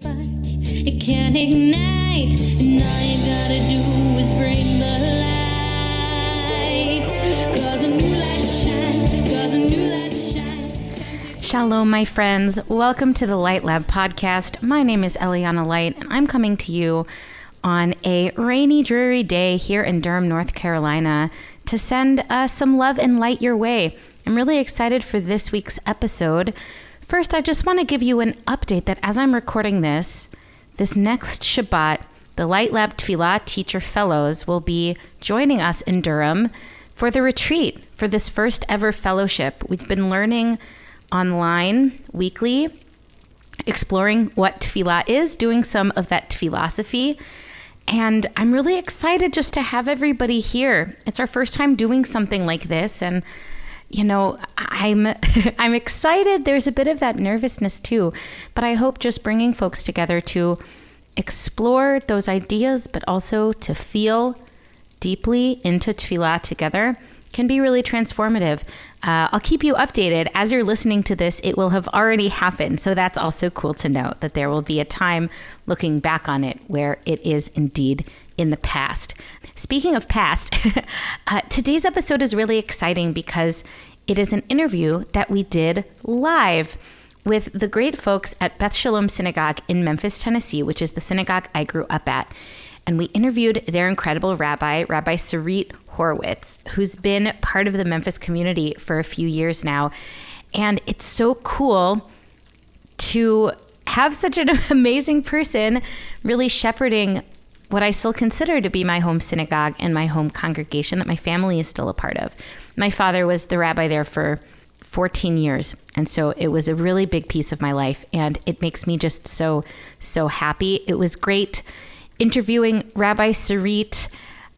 spark, it can ignite, and all you gotta do is bring the light, 'cause a new light shine, 'cause a new light shine. Shalom, my friends. Welcome to the Light Lab podcast. My name is Eliana Light, and I'm coming to you on a rainy, dreary day here in Durham, North Carolina, to send some love and light your way. I'm really excited for this week's episode. First, I just want to give you an update that as I'm recording this next Shabbat, the Light Lab Tefillah Teacher Fellows will be joining us in Durham for the retreat, for this first ever fellowship. We've been learning online weekly, exploring what tefillah is, doing some of that tefillosophy. And I'm really excited just to have everybody here. It's our first time doing something like this. And, you know, I'm excited. There's a bit of that nervousness too. But I hope just bringing folks together to explore those ideas, but also to feel deeply into tefillah together can be really transformative. I'll keep you updated. As you're listening to this, it will have already happened. So that's also cool to note that there will be a time looking back on it where it is indeed in the past. Speaking of past, today's episode is really exciting because it is an interview that we did live with the great folks at Beth Shalom Synagogue in Memphis, Tennessee, which is the synagogue I grew up at. And we interviewed their incredible rabbi, Rabbi Sarit Horwitz, who's been part of the Memphis community for a few years now. And it's so cool to have such an amazing person really shepherding what I still consider to be my home synagogue and my home congregation that my family is still a part of. My father was the rabbi there for 14 years. And so it was a really big piece of my life. And it makes me just so happy. It was great interviewing Rabbi Sarit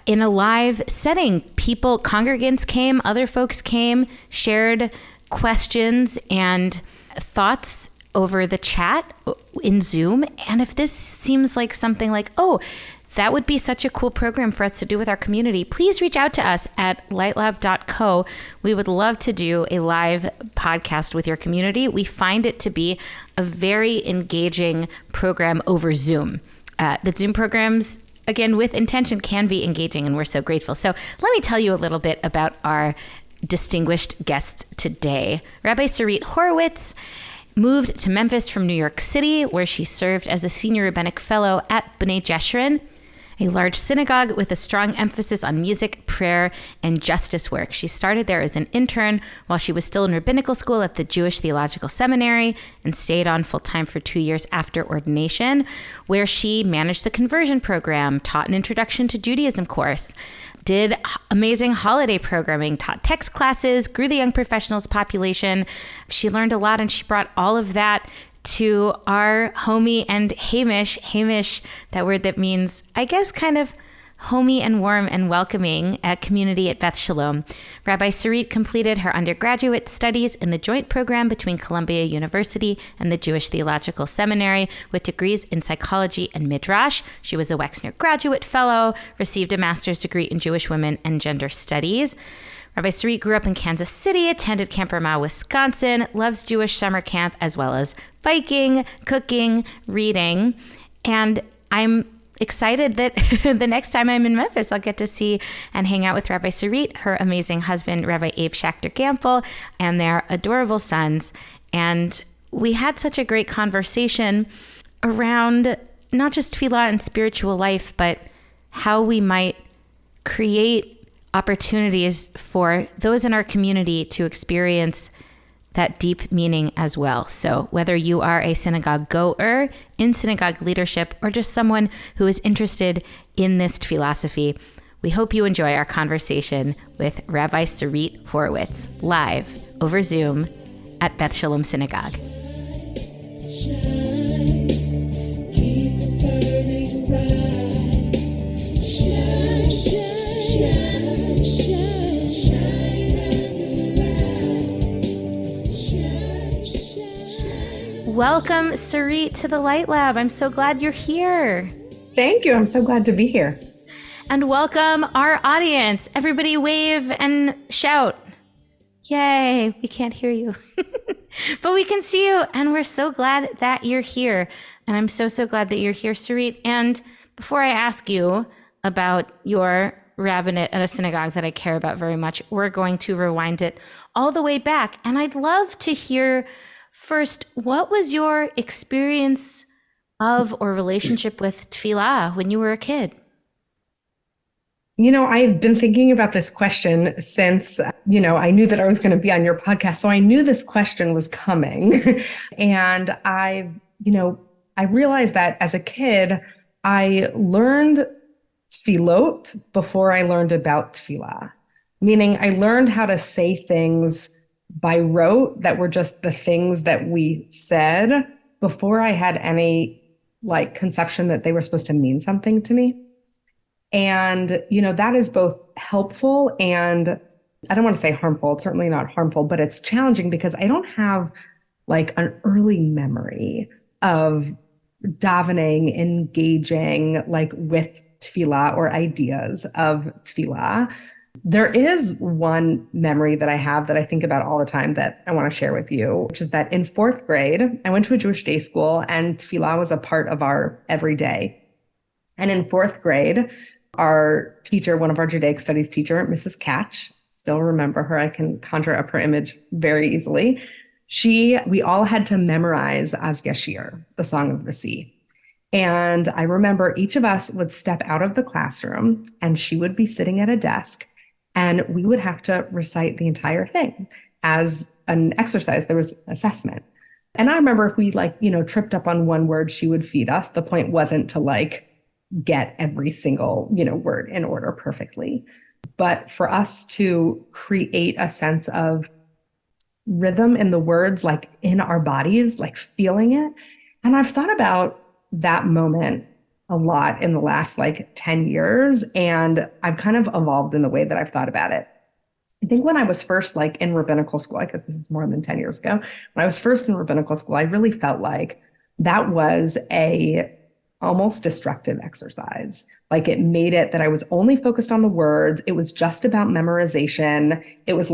in a live setting. People, congregants came, other folks came, shared questions and thoughts over the chat in Zoom. And if this seems like something like, oh, that would be such a cool program for us to do with our community, please reach out to us at lightlab.co. We would love to do a live podcast with your community. We find it to be a very engaging program over Zoom. The Zoom programs, again, with intention, can be engaging, and we're so grateful. So let me tell you a little bit about our distinguished guests today. Rabbi Sarit Horwitz moved to Memphis from New York City, where she served as a senior rabbinic fellow at B'nai Jeshurun, a large synagogue with a strong emphasis on music, prayer, and justice work. She started there as an intern while she was still in rabbinical school at the Jewish Theological Seminary and stayed on full-time for 2 years after ordination, where she managed the conversion program, taught an introduction to Judaism course, did amazing holiday programming, taught text classes, grew the young professionals population. She learned a lot, and she brought all of that to our homie and Hamish, that word that means, I guess, kind of homey and warm and welcoming community at Beth Shalom. Rabbi Sarit completed her undergraduate studies in the joint program between Columbia University and the Jewish Theological Seminary with degrees in psychology and midrash. She was a Wexner Graduate Fellow, received a master's degree in Jewish women and gender studies. Rabbi Sarit grew up in Kansas City, attended Camp Ramah, Wisconsin, loves Jewish summer camp as well as biking, cooking, reading. And I'm excited that the next time I'm in Memphis, I'll get to see and hang out with Rabbi Sarit, her amazing husband, Rabbi Abe Schachter-Gample, and their adorable sons. And we had such a great conversation around not just tefillah and spiritual life, but how we might create opportunities for those in our community to experience that deep meaning as well. So whether you are a synagogue goer, in synagogue leadership, or just someone who is interested in this philosophy, we hope you enjoy our conversation with Rabbi Sarit Horwitz live over Zoom at Beth Shalom Synagogue. Welcome, Sarit, to the Light Lab. I'm so glad you're here. Thank you. I'm so glad to be here. And welcome our audience. Everybody wave and shout. Yay, we can't hear you. But we can see you, and we're so glad that you're here. And I'm so, so glad that you're here, Sarit. And before I ask you about your rabbinate at a synagogue that I care about very much, we're going to rewind it all the way back. And I'd love to hear first, what was your experience of or relationship with tefillah when you were a kid? I've been thinking about this question since, I knew that I was going to be on your podcast. So I knew this question was coming. And I realized that as a kid, I learned tefillot before I learned about tefillah, meaning I learned how to say things by rote that were just the things that we said before I had any conception that they were supposed to mean something to me. And, that is both helpful and I don't want to say harmful. It's certainly not harmful, but it's challenging because I don't have an early memory of davening, engaging with tefillah or ideas of tefillah. There is one memory that I have that I think about all the time that I want to share with you, which is that in fourth grade, I went to a Jewish day school and tefillah was a part of our everyday. And in fourth grade, our teacher, one of our Judaic studies teacher, Mrs. Catch, still remember her. I can conjure up her image very easily. We all had to memorize Az Geshir, the Song of the Sea. And I remember each of us would step out of the classroom and she would be sitting at a desk and we would have to recite the entire thing as an exercise. There was assessment. And I remember if we tripped up on one word, she would feed us. The point wasn't to get every single, word in order perfectly. But for us to create a sense of rhythm in the words, in our bodies, feeling it. And I've thought about that moment a lot in the last 10 years. And I've kind of evolved in the way that I've thought about it. I think when I was first in rabbinical school, I guess this is more than 10 years ago, when I was first in rabbinical school, I really felt like that was a almost destructive exercise. It made it that I was only focused on the words. It was just about memorization. It was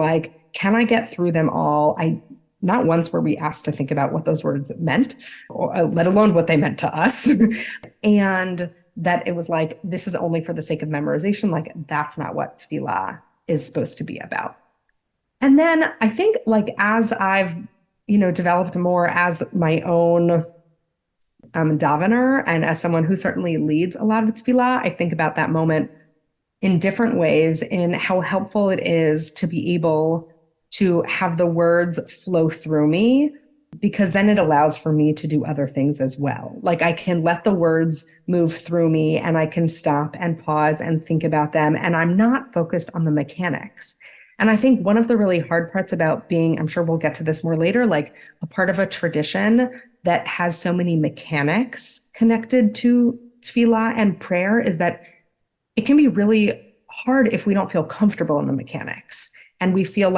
can I get through them all? Not once were we asked to think about what those words meant, or let alone what they meant to us. And that it was this is only for the sake of memorization. That's not what tefillah is supposed to be about. And then I think as I've, developed more as my own davener and as someone who certainly leads a lot of tefillah, I think about that moment in different ways in how helpful it is to be able to have the words flow through me, because then it allows for me to do other things as well. I can let the words move through me and I can stop and pause and think about them. And I'm not focused on the mechanics. And I think one of the really hard parts about being, I'm sure we'll get to this more later, a part of a tradition that has so many mechanics connected to tefillah and prayer is that it can be really hard if we don't feel comfortable in the mechanics. And we feel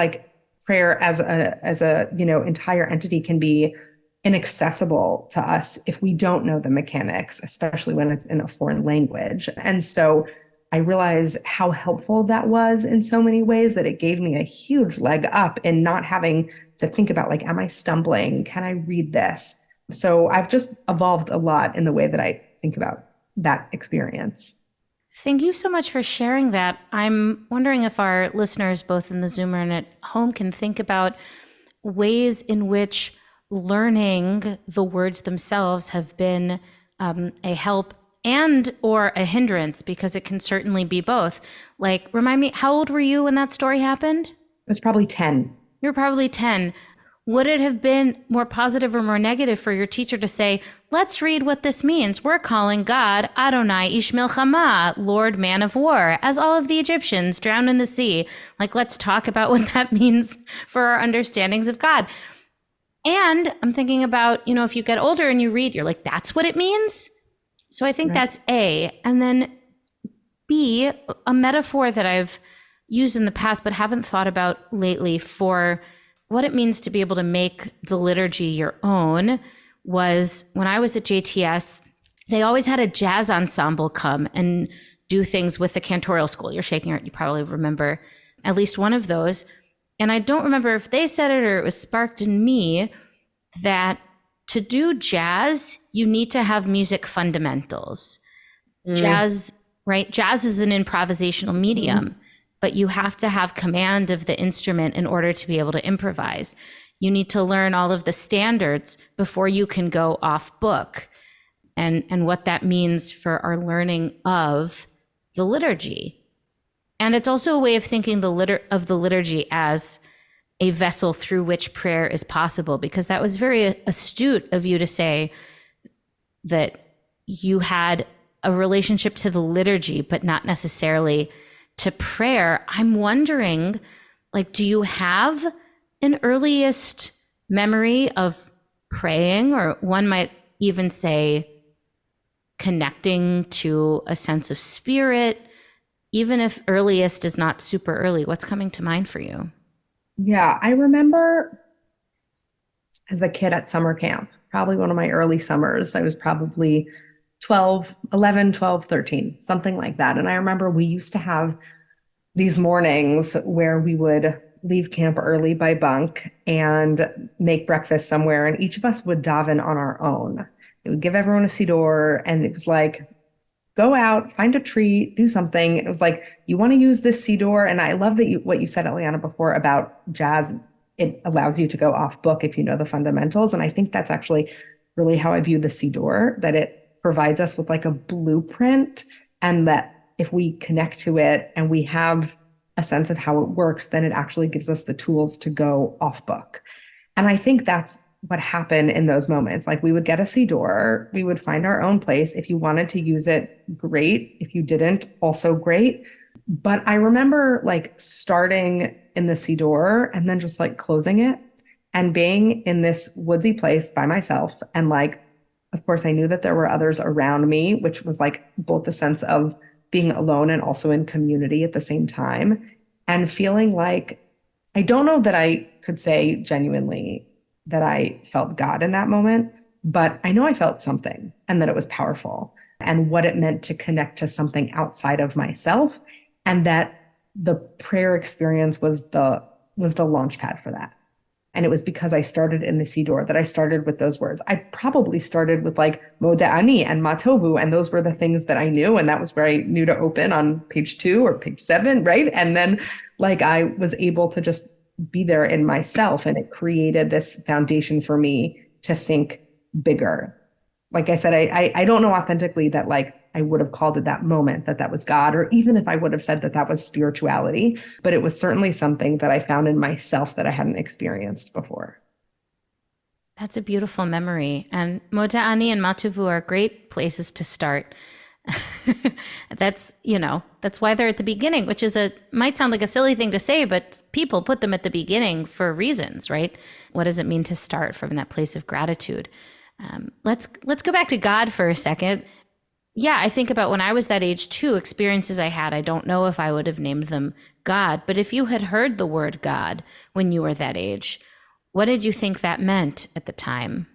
prayer as a entire entity can be inaccessible to us if we don't know the mechanics, especially when it's in a foreign language. And so I realize how helpful that was in so many ways, that it gave me a huge leg up in not having to think about am I stumbling? Can I read this? So I've just evolved a lot in the way that I think about that experience. Thank you so much for sharing that. I'm wondering if our listeners, both in the Zoom and at home, can think about ways in which learning the words themselves have been a help and or a hindrance, because it can certainly be both. Remind me, how old were you when that story happened? I was probably 10. You were probably 10. Would it have been more positive or more negative for your teacher to say, let's read what this means. We're calling God Adonai Ish Milchama, Lord Man of War, as all of the Egyptians drowned in the sea. Let's talk about what that means for our understandings of God. And I'm thinking about, if you get older and you read, you're that's what it means? So I think that's A. And then B, a metaphor that I've used in the past but haven't thought about lately for what it means to be able to make the liturgy your own was when I was at JTS, they always had a jazz ensemble come and do things with the cantorial school. You're shaking your head. You probably remember at least one of those. And I don't remember if they said it or it was sparked in me that to do jazz, you need to have music fundamentals. Jazz, right? Jazz is an improvisational medium, but you have to have command of the instrument in order to be able to improvise. You need to learn all of the standards before you can go off book, and what that means for our learning of the liturgy. And it's also a way of thinking of the liturgy as a vessel through which prayer is possible, because that was very astute of you to say that you had a relationship to the liturgy, but not necessarily to prayer. I'm wondering, like, do you have an earliest memory of praying, or one might even say connecting to a sense of spirit, even if earliest is not super early? What's coming to mind for you? Yeah, I remember as a kid at summer camp, probably one of my early summers. I was probably 11, 12, 13, something like that. And I remember we used to have these mornings where we would leave camp early by bunk and make breakfast somewhere, and each of us would daven on our own. It would give everyone a siddur, and it was like, go out, find a tree, do something. It was like, you want to use this siddur. And I love that what you said, Eliana, before about jazz. It allows you to go off book if you know the fundamentals. And I think that's actually really how I view the siddur, that it provides us with like a blueprint, and that if we connect to it and we have a sense of how it works, then it actually gives us the tools to go off book. And I think that's what happened in those moments. Like, we would get a siddur, we would find our own place. If you wanted to use it, great. If you didn't, also great. But I remember like starting in the siddur and then just like closing it and being in this woodsy place by myself. And like, of course, I knew that there were others around me, which was like both the sense of being alone and also in community at the same time, and feeling like, I don't know that I could say genuinely that I felt God in that moment, but I know I felt something, and that it was powerful, and what it meant to connect to something outside of myself, and that the prayer experience was the launch pad for that. And it was because I started in the siddur that I started with those words. I probably started with like Moda Ani and Matovu, and those were the things that I knew, and that was where I knew to open on page 2 or page 7, right? And then like I was able to just be there in myself, and it created this foundation for me to think bigger. Like I said, I don't know authentically that like I would have called it that moment that was God, or even if I would have said that was spirituality, but it was certainly something that I found in myself that I hadn't experienced before. That's a beautiful memory. And Mota Ani and Matuvu are great places to start. That's why they're at the beginning, which might sound like a silly thing to say, but people put them at the beginning for reasons, right? What does it mean to start from that place of gratitude? Let's go back to God for a second. Yeah, I think about when I was that age too, experiences I had. I don't know if I would have named them God, but if you had heard the word God when you were that age, what did you think that meant at the time?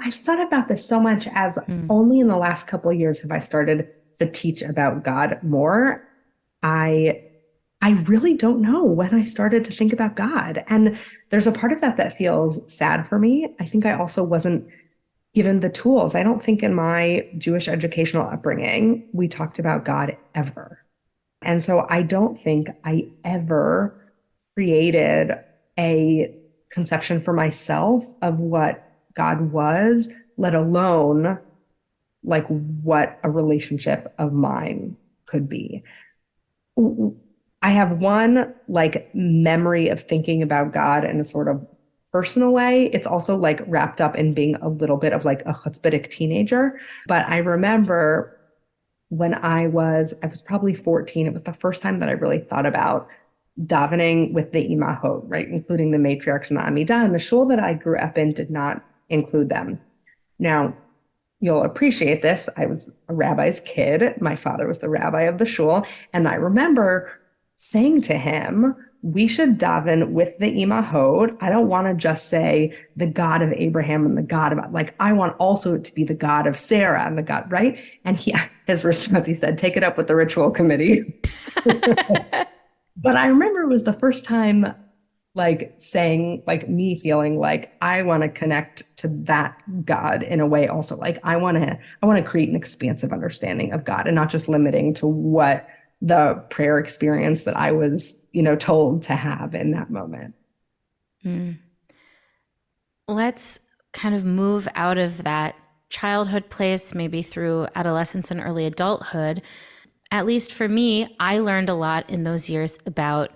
I've thought about this so much, as only in the last couple of years have I started to teach about God more. I really don't know when I started to think about God. And there's a part of that feels sad for me. I think I also wasn't given the tools. I don't think in my Jewish educational upbringing, we talked about God ever. And so I don't think I ever created a conception for myself of what God was, let alone like what a relationship of mine could be. I have one like memory of thinking about God in a sort of personal way. It's also like wrapped up in being a little bit of like a chutzpahdik teenager. But I remember when I was probably 14, it was the first time that I really thought about davening with the imahot, right? Including the matriarchs and the Amidah. And the shul that I grew up in did not include them. Now, you'll appreciate this. I was a rabbi's kid. My father was the rabbi of the shul. And I remember saying to him, we should daven with the imahot. I don't want to just say the God of Abraham and the God of, like, I want also to be the God of Sarah and the God, right? And his response, he said, take it up with the ritual committee. But I remember it was the first time like saying, like me feeling like I want to connect to that God in a way also. Like I want to create an expansive understanding of God and not just limiting to what the prayer experience that I was, told to have in that moment. Mm. Let's kind of move out of that childhood place, maybe through adolescence and early adulthood. At least for me, I learned a lot in those years about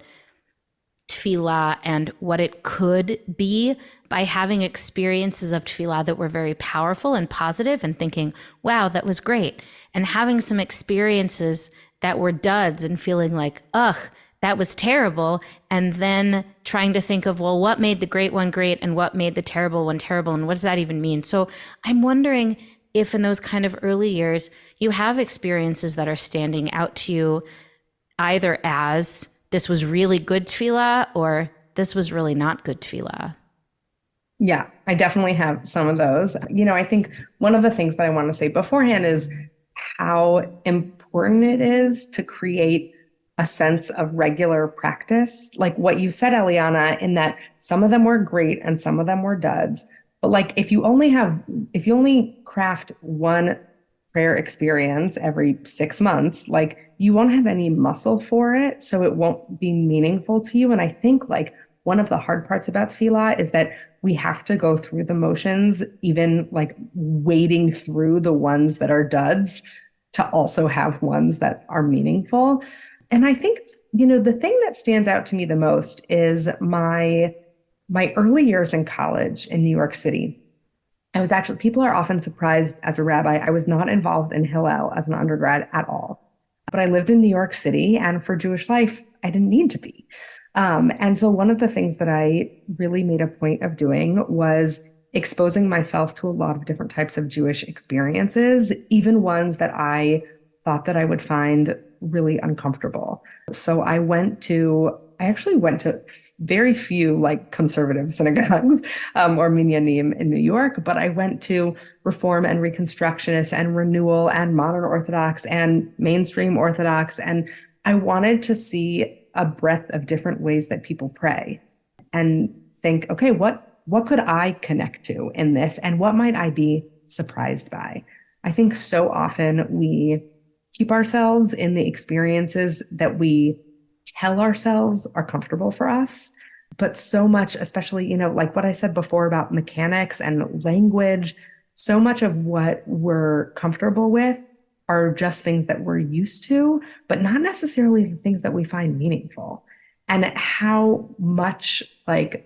tefillah and what it could be by having experiences of tefillah that were very powerful and positive and thinking, wow, that was great. And having some experiences that were duds and feeling like, ugh, that was terrible. And then trying to think of, well, what made the great one great and what made the terrible one terrible? And what does that even mean? So I'm wondering if in those kind of early years, you have experiences that are standing out to you either as this was really good tefillah or this was really not good tefillah. Yeah, I definitely have some of those. I think one of the things that I want to say beforehand is how important it is to create a sense of regular practice. Like what you said, Eliana, in that some of them were great and some of them were duds. But like if you only craft one prayer experience every 6 months, like you won't have any muscle for it. So it won't be meaningful to you. And I think like one of the hard parts about tefillah is that we have to go through the motions, even like wading through the ones that are duds to also have ones that are meaningful. And I think, the thing that stands out to me the most is my early years in college in New York City. People are often surprised as a rabbi, I was not involved in Hillel as an undergrad at all. But I lived in New York City, and for Jewish life, I didn't need to be. And so one of the things that I really made a point of doing was exposing myself to a lot of different types of Jewish experiences, even ones that I thought that I would find really uncomfortable. So I actually went to very few like conservative synagogues or minyanim in New York, but I went to Reform and Reconstructionist and Renewal and Modern Orthodox and Mainstream Orthodox. And I wanted to see a breadth of different ways that people pray and think, okay, what could I connect to in this? And what might I be surprised by? I think so often we keep ourselves in the experiences that we tell ourselves are comfortable for us. But so much, especially, like what I said before about mechanics and language, so much of what we're comfortable with are just things that we're used to, but not necessarily the things that we find meaningful. And how much like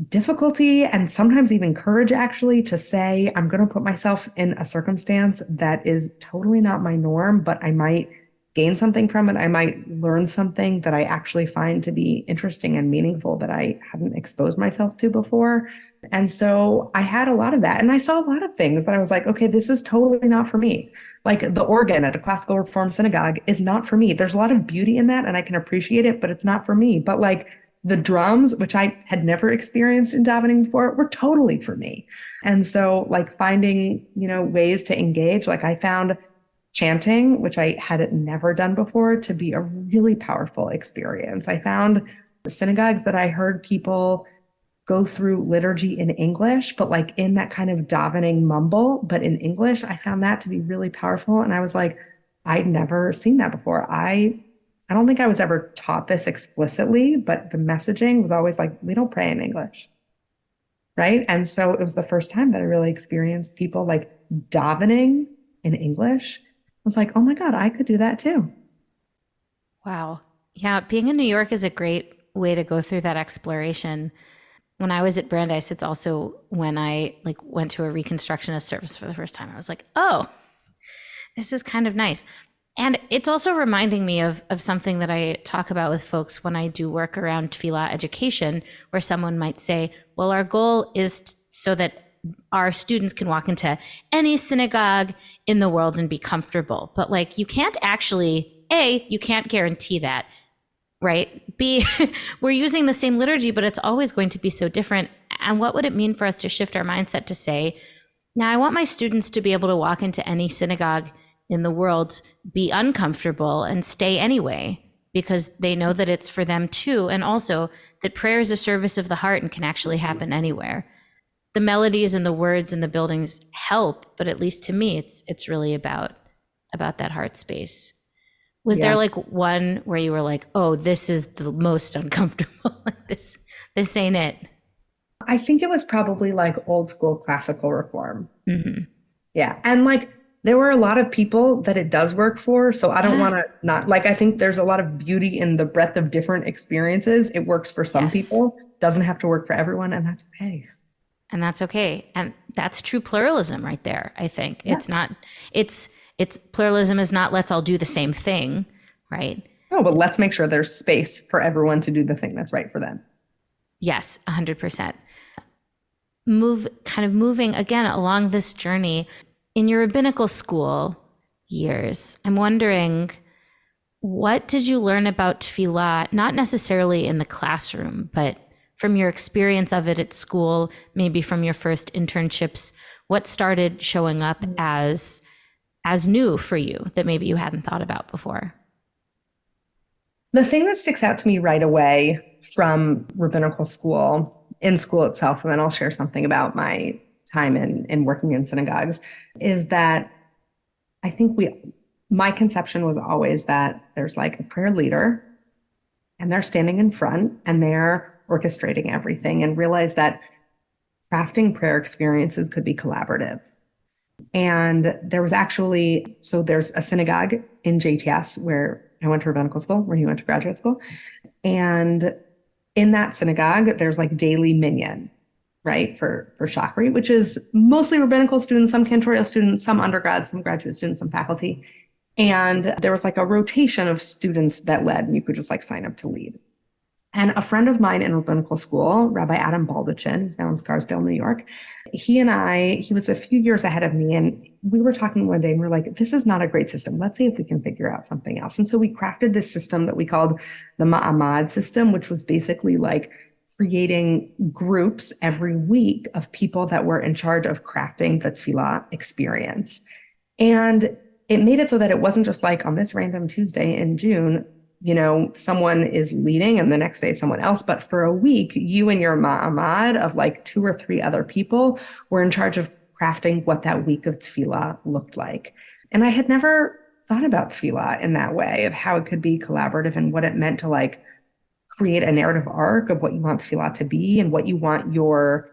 difficulty and sometimes even courage actually to say, I'm going to put myself in a circumstance that is totally not my norm, but I might gain something from it. I might learn something that I actually find to be interesting and meaningful that I hadn't exposed myself to before. And so I had a lot of that. And I saw a lot of things that I was like, okay, this is totally not for me. Like the organ at a classical Reform synagogue is not for me. There's a lot of beauty in that and I can appreciate it, but it's not for me. But like the drums, which I had never experienced in davening before, were totally for me. And so like finding, ways to engage, like I found chanting, which I had never done before, to be a really powerful experience. I found synagogues that I heard people go through liturgy in English, but like in that kind of davening mumble, but in English, I found that to be really powerful. And I was like, I'd never seen that before. I don't think I was ever taught this explicitly, but the messaging was always like, we don't pray in English. Right. And so it was the first time that I really experienced people like davening in English. I was like, oh my God, I could do that too. Wow. Yeah. Being in New York is a great way to go through that exploration. When I was at Brandeis, it's also when I went to a Reconstructionist service for the first time. I was like, oh, this is kind of nice. And it's also reminding me of something that I talk about with folks when I do work around tefillah education, where someone might say, well, our goal is so that our students can walk into any synagogue in the world and be comfortable. But like, you can't actually, A, you can't guarantee that, right? B, we're using the same liturgy, but it's always going to be so different. And what would it mean for us to shift our mindset to say, now I want my students to be able to walk into any synagogue in the world, be uncomfortable and stay anyway, because they know that it's for them too. And also that prayer is a service of the heart and can actually happen anywhere. The melodies and the words and the buildings help, but at least to me, it's really about that heart space. Was there like one where you were like, oh, this is the most uncomfortable? Like this ain't it? I think it was probably like old school classical reform. Mm-hmm. Yeah. And like there were a lot of people that it does work for. So I don't want to not like, I think there's a lot of beauty in the breadth of different experiences. It works for some people, doesn't have to work for everyone. And that's okay. And that's okay. And that's true pluralism right there. I think it's pluralism is not let's all do the same thing, right? Oh, but let's make sure there's space for everyone to do the thing that's right for them. Yes, 100%. Moving again along this journey in your rabbinical school years, I'm wondering, what did you learn about tefillah, not necessarily in the classroom, but from your experience of it at school, maybe from your first internships, what started showing up as new for you that maybe you hadn't thought about before? The thing that sticks out to me right away from rabbinical school, in school itself, and then I'll share something about my time in working in synagogues, is that I think my conception was always that there's like a prayer leader and they're standing in front and they're orchestrating everything, and realize that crafting prayer experiences could be collaborative. And there was actually, so there's a synagogue in JTS where I went to rabbinical school, where he went to graduate school. And in that synagogue, there's like daily minyan, right, for Shachri, which is mostly rabbinical students, some cantorial students, some undergrads, some graduate students, some faculty. And there was like a rotation of students that led, and you could just like sign up to lead. And a friend of mine in rabbinical school, Rabbi Adam Baldachin, who's now in Scarsdale, New York, he was a few years ahead of me. And we were talking one day and we're like, this is not a great system. Let's see if we can figure out something else. And so we crafted this system that we called the Ma'amad system, which was basically like creating groups every week of people that were in charge of crafting the tefillah experience. And it made it so that it wasn't just like on this random Tuesday in June, someone is leading and the next day someone else. But for a week, you and your ma'amad of like 2 or 3 other people were in charge of crafting what that week of tefillah looked like. And I had never thought about tefillah in that way, of how it could be collaborative and what it meant to like create a narrative arc of what you want tefillah to be and what you want your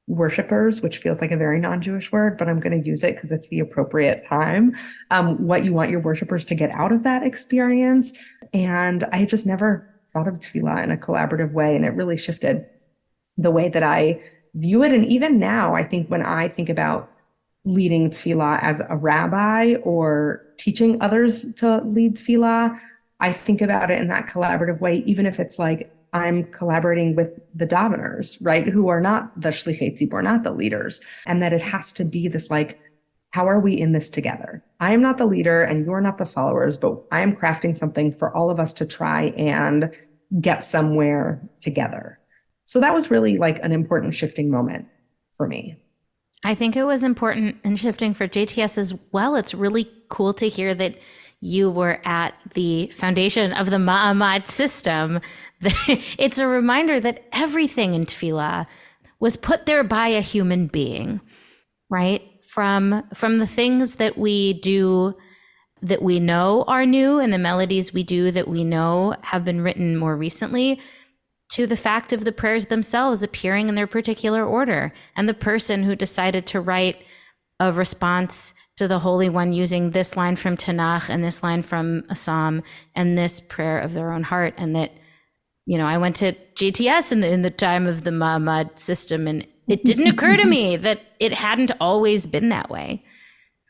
worshipers, which feels like a very non-Jewish word, but I'm going to use it because it's the appropriate time, what you want your worshipers to get out of that experience. And I just never thought of tefillah in a collaborative way. And it really shifted the way that I view it. And even now, I think when I think about leading tefillah as a rabbi or teaching others to lead tefillah, I think about it in that collaborative way, even if it's like I'm collaborating with the daveners, right, who are not the shlichei tzibor, not the leaders, and that it has to be this like, how are we in this together? I am not the leader and you're not the followers, but I am crafting something for all of us to try and get somewhere together. So that was really like an important shifting moment for me. I think it was important and shifting for JTS as well. It's really cool to hear that you were at the foundation of the Ma'amad system. It's a reminder that everything in tefillah was put there by a human being, right? From the things that we do that we know are new and the melodies we do that we know have been written more recently, to the fact of the prayers themselves appearing in their particular order, and the person who decided to write a response to the Holy One using this line from Tanakh and this line from a Psalm and this prayer of their own heart. And that, I went to GTS in the time of the Ma'amad system, and it didn't occur to me that it hadn't always been that way.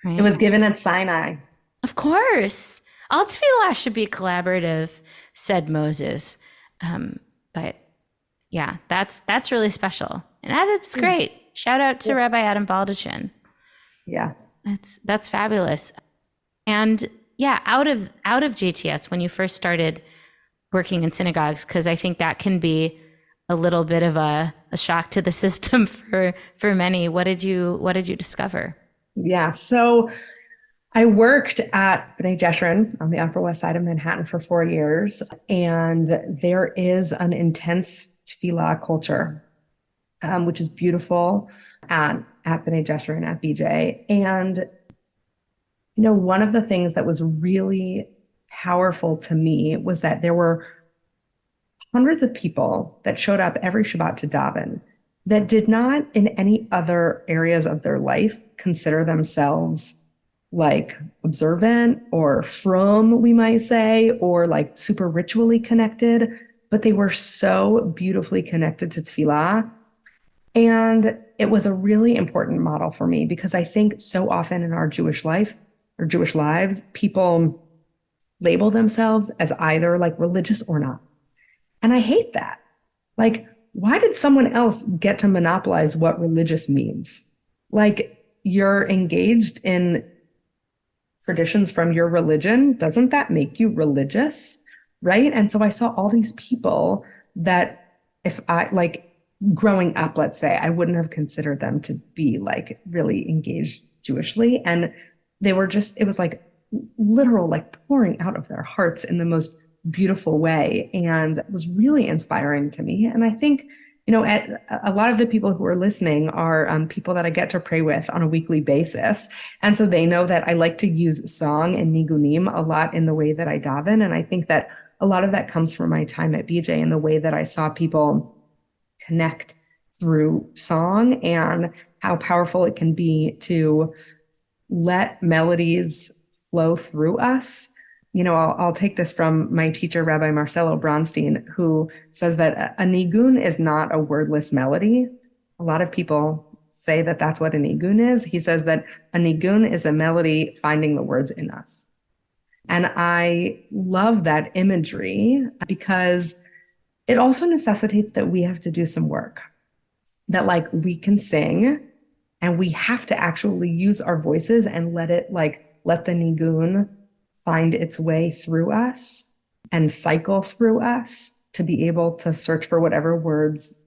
Right? It was given at Sinai. Of course. All tefillah should be collaborative, said Moses. But yeah, that's really special. And Adam's great. Shout out to Rabbi Adam Baldachin. Yeah. That's fabulous. And yeah, out of JTS, when you first started working in synagogues, because I think that can be a little bit of a shock to the system for many. What did you discover? Yeah. So I worked at B'nai Jeshurun on the Upper West Side of Manhattan for 4 years, and there is an intense tefillah culture, which is beautiful at B'nai Jeshurun at BJ. And one of the things that was really powerful to me was that there were hundreds of people that showed up every Shabbat to daven that did not, in any other areas of their life, consider themselves like observant or from, we might say, or like super ritually connected, but they were so beautifully connected to tefillah. And it was a really important model for me because I think so often in our Jewish life or Jewish lives, people label themselves as either like religious or not. And I hate that. Like, why did someone else get to monopolize what religious means? Like, you're engaged in traditions from your religion. Doesn't that make you religious? Right? And so I saw all these people that if I like growing up, let's say, I wouldn't have considered them to be like really engaged Jewishly. And they were just, it was like literal, like pouring out of their hearts in the most beautiful way. And it was really inspiring to me. And I think, a lot of the people who are listening are people that I get to pray with on a weekly basis. And so they know that I like to use song and nigunim a lot in the way that I daven. And I think that a lot of that comes from my time at BJ and the way that I saw people connect through song and how powerful it can be to let melodies flow through us. I'll take this from my teacher, Rabbi Marcelo Bronstein, who says that a nigun is not a wordless melody. A lot of people say that that's what a nigun is. He says that a nigun is a melody finding the words in us. And I love that imagery because it also necessitates that we have to do some work, that like we can sing and we have to actually use our voices and let the nigun find its way through us and cycle through us to be able to search for whatever words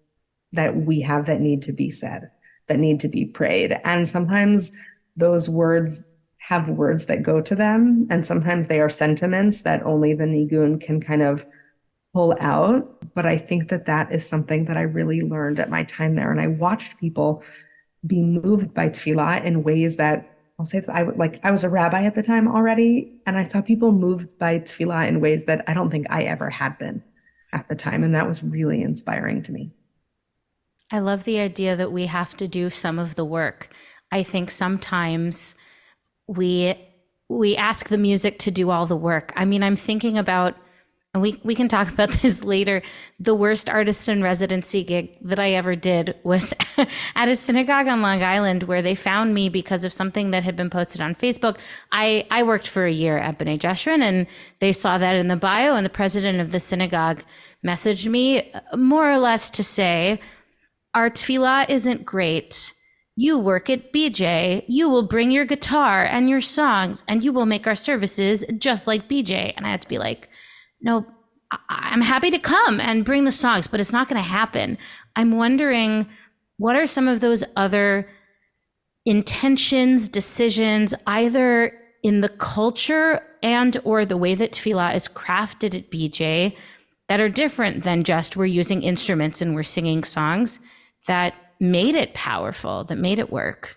that we have that need to be said, that need to be prayed. And sometimes those words have words that go to them. And sometimes they are sentiments that only the nigun can kind of pull out. But I think that that is something that I really learned at my time there. And I watched people be moved by tefillah in ways that I'll say that I was a rabbi at the time already, and I saw people moved by tefillah in ways that I don't think I ever had been at the time. And that was really inspiring to me. I love the idea that we have to do some of the work. I think sometimes we ask the music to do all the work. I mean, I'm thinking about, and we can talk about this later, the worst artist in residency gig that I ever did was at a synagogue on Long Island where they found me because of something that had been posted on Facebook. I worked for a year at B'nai Jeshurun and they saw that in the bio, and the president of the synagogue messaged me more or less to say, our tefillah isn't great. You work at BJ. You will bring your guitar and your songs and you will make our services just like BJ. And I had to be like, no, I'm happy to come and bring the songs, but it's not going to happen. I'm wondering, what are some of those other intentions, decisions, either in the culture and or the way that tefillah is crafted at BJ that are different than just we're using instruments and we're singing songs that made it powerful, that made it work?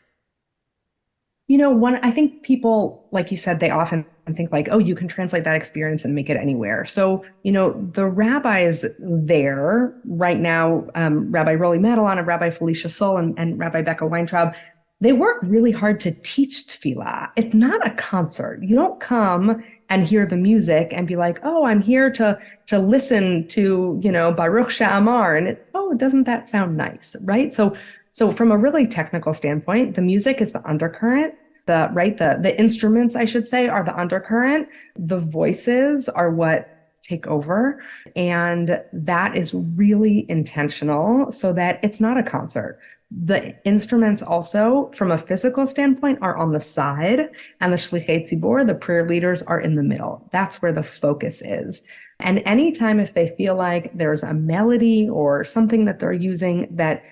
I think people, like you said, they often think like, oh, you can translate that experience and make it anywhere. So, the rabbis there right now, Rabbi Rolly Madelon and Rabbi Felicia Soul and Rabbi Becca Weintraub, they work really hard to teach tefillah. It's not a concert. You don't come and hear the music and be like, oh, I'm here to listen to, Baruch She'amar. And doesn't that sound nice? Right. So from a really technical standpoint, the music is the undercurrent. The instruments, I should say, are the undercurrent. The voices are what take over. And that is really intentional so that it's not a concert. The instruments also, from a physical standpoint, are on the side, and the shlichei tzibur, the prayer leaders, are in the middle. That's where the focus is. And anytime if they feel like there's a melody or something that they're using that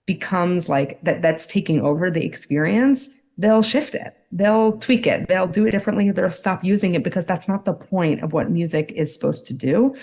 becomes like that's taking over the experience, they'll shift it, they'll tweak it, they'll do it differently, they'll stop using it because that's not the point of what music is supposed to do.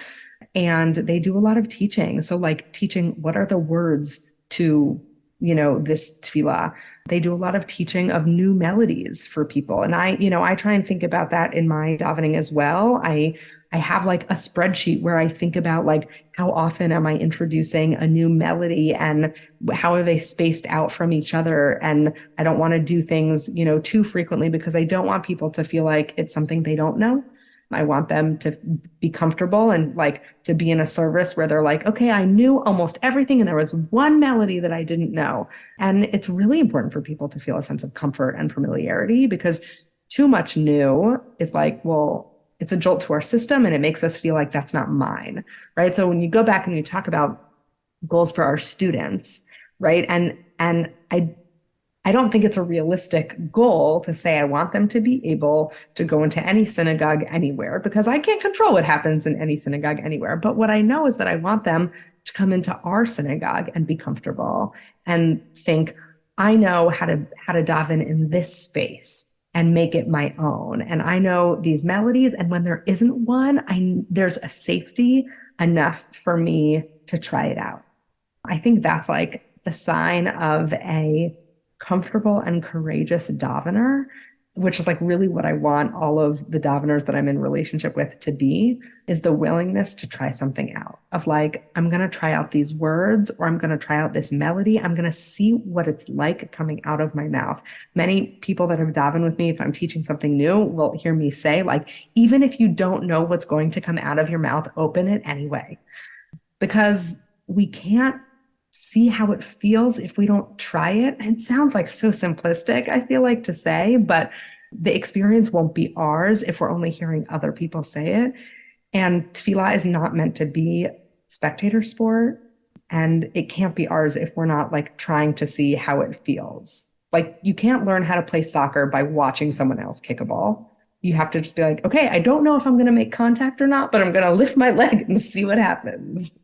And they do a lot of teaching. So like teaching what are the words to, this tefillah. They do a lot of teaching of new melodies for people. And I try and think about that in my davening as well. I have like a spreadsheet where I think about like how often am I introducing a new melody and how are they spaced out from each other? And I don't want to do things, too frequently because I don't want people to feel like it's something they don't know. I want them to be comfortable and like to be in a service where they're like, okay, I knew almost everything and there was one melody that I didn't know. And it's really important for people to feel a sense of comfort and familiarity because too much new is like, well, it's a jolt to our system and it makes us feel like that's not mine, right? So when you go back and you talk about goals for our students, right? And I don't think it's a realistic goal to say I want them to be able to go into any synagogue anywhere because I can't control what happens in any synagogue anywhere. But what I know is that I want them to come into our synagogue and be comfortable and think, I know how to daven in this space and make it my own. And I know these melodies. And when there isn't one, there's a safety enough for me to try it out. I think that's like the sign of a comfortable and courageous davener, which is like really what I want all of the daveners that I'm in relationship with to be, is the willingness to try something out of like, I'm going to try out these words or I'm going to try out this melody. I'm going to see what it's like coming out of my mouth. Many people that have davened with me, if I'm teaching something new, will hear me say like, even if you don't know what's going to come out of your mouth, open it anyway, because we can't see how it feels if we don't try it. It sounds like so simplistic, I feel like to say, but the experience won't be ours if we're only hearing other people say it. And tefillah is not meant to be spectator sport. And it can't be ours if we're not like trying to see how it feels. Like you can't learn how to play soccer by watching someone else kick a ball. You have to just be like, okay, I don't know if I'm going to make contact or not, but I'm going to lift my leg and see what happens.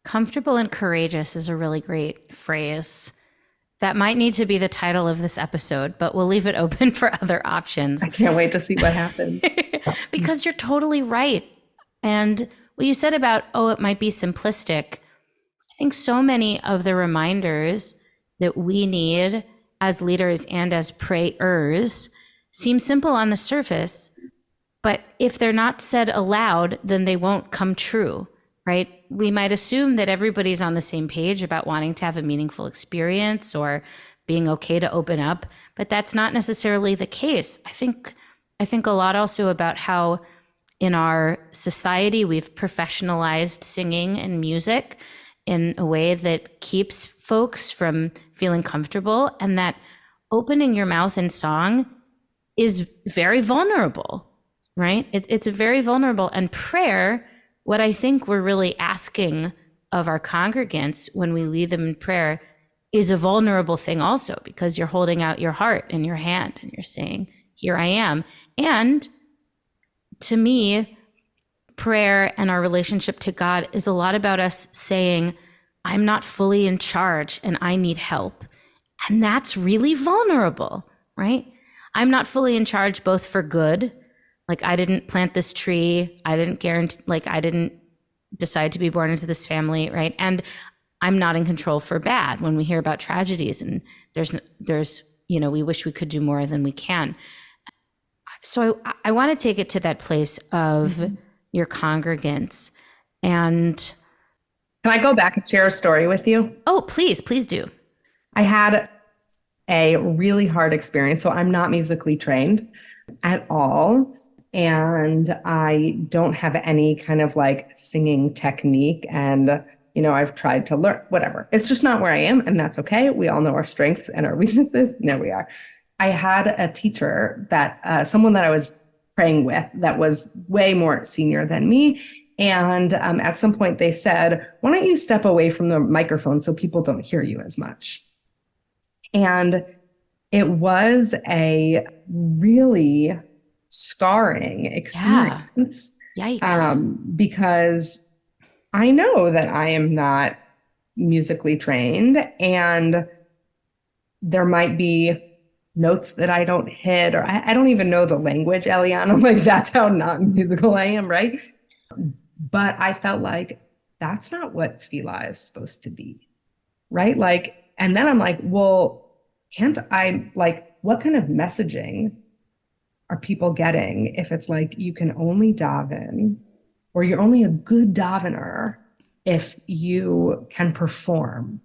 Comfortable and courageous is a really great phrase. That might need to be the title of this episode, but we'll leave it open for other options. I can't wait to see what happens. Because you're totally right. And what you said about, it might be simplistic. I think so many of the reminders that we need as leaders and as prayers seem simple on the surface, but if they're not said aloud, then they won't come true. Right? We might assume that everybody's on the same page about wanting to have a meaningful experience or being okay to open up, but that's not necessarily the case. I think a lot also about how in our society we've professionalized singing and music in a way that keeps folks from feeling comfortable, and that opening your mouth in song is very vulnerable, right? It's very vulnerable. And prayer, what I think we're really asking of our congregants when we lead them in prayer is a vulnerable thing also, because you're holding out your heart and your hand and you're saying, here I am. And to me, prayer and our relationship to God is a lot about us saying, I'm not fully in charge and I need help. And that's really vulnerable, right? I'm not fully in charge both for good. Like I didn't plant this tree. I didn't guarantee, like I didn't decide to be born into this family, right? And I'm not in control for bad when we hear about tragedies and there's, we wish we could do more than we can. So I want to take it to that place of your congregants. And can I go back and share a story with you? Oh, please do. I had a really hard experience. So I'm not musically trained at all. And I don't have any kind of like singing technique. And, I've tried to learn, whatever. It's just not where I am. And that's okay. We all know our strengths and our weaknesses. And there we are. I had a teacher that, someone that I was praying with that was way more senior than me. And at some point they said, why don't you step away from the microphone so people don't hear you as much? And it was a really scarring experience. Yeah. Yikes. Because I know that I am not musically trained and there might be notes that I don't hit, or I don't even know the language, Eliana. Like that's how non-musical I am, right? But I felt like that's not what tefillah is supposed to be, right? Like, and then I'm like, well, can't I, like, what kind of messaging are people getting if it's like you can only daven, or you're only a good davener if you can perform?